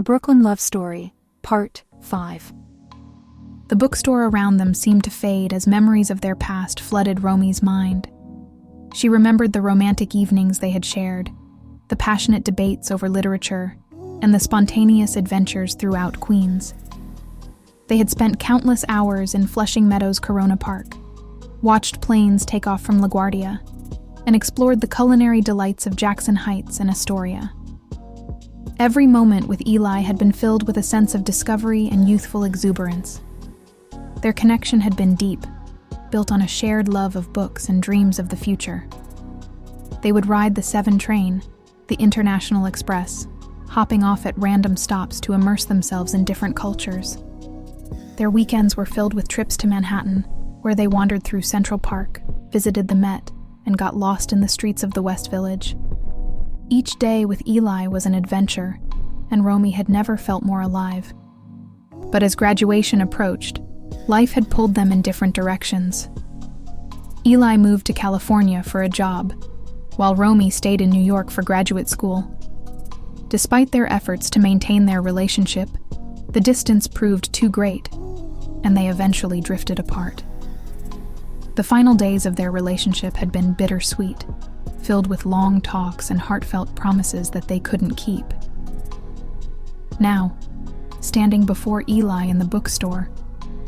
A Brooklyn Love Story, Part 5. The bookstore around them seemed to fade as memories of their past flooded Romy's mind. She remembered the romantic evenings they had shared, the passionate debates over literature, and the spontaneous adventures throughout Queens. They had spent countless hours in Flushing Meadows Corona Park, watched planes take off from LaGuardia, and explored the culinary delights of Jackson Heights and Astoria. Every moment with Eli had been filled with a sense of discovery and youthful exuberance. Their connection had been deep, built on a shared love of books and dreams of the future. They would ride the 7 train, the International Express, hopping off at random stops to immerse themselves in different cultures. Their weekends were filled with trips to Manhattan, where they wandered through Central Park, visited the Met, and got lost in the streets of the West Village. Each day with Eli was an adventure, and Romy had never felt more alive. But as graduation approached, life had pulled them in different directions. Eli moved to California for a job, while Romy stayed in New York for graduate school. Despite their efforts to maintain their relationship, the distance proved too great, and they eventually drifted apart. The final days of their relationship had been bittersweet, filled with long talks and heartfelt promises that they couldn't keep. Now, standing before Eli in the bookstore,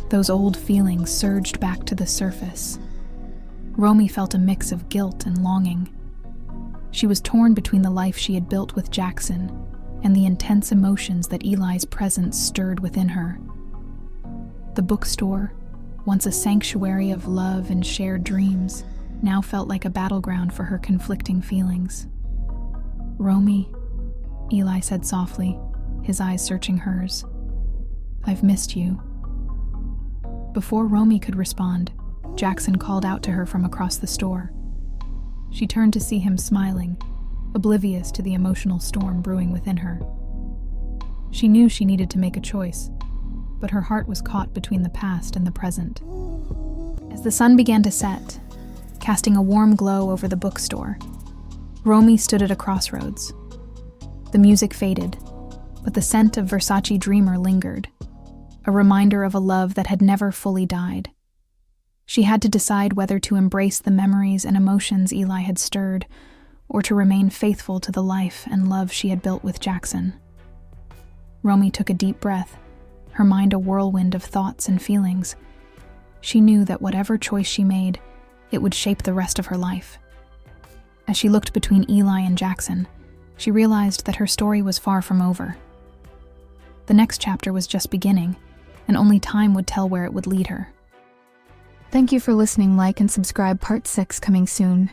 those old feelings surged back to the surface. Romy felt a mix of guilt and longing. She was torn between the life she had built with Jackson and the intense emotions that Eli's presence stirred within her. The bookstore, once a sanctuary of love and shared dreams, now felt like a battleground for her conflicting feelings. "Romy," Eli said softly, his eyes searching hers. "I've missed you." Before Romy could respond, Jackson called out to her from across the store. She turned to see him smiling, oblivious to the emotional storm brewing within her. She knew she needed to make a choice, but her heart was caught between the past and the present. As the sun began to set, casting a warm glow over the bookstore, Romy stood at a crossroads. The music faded, but the scent of Versace Dreamer lingered, a reminder of a love that had never fully died. She had to decide whether to embrace the memories and emotions Eli had stirred, or to remain faithful to the life and love she had built with Jackson. Romy took a deep breath, her mind a whirlwind of thoughts and feelings. She knew that whatever choice she made, it would shape the rest of her life. As she looked between Eli and Jackson, she realized that her story was far from over. The next chapter was just beginning, and only time would tell where it would lead her. Thank you for listening. Like and subscribe. Part 6 coming soon.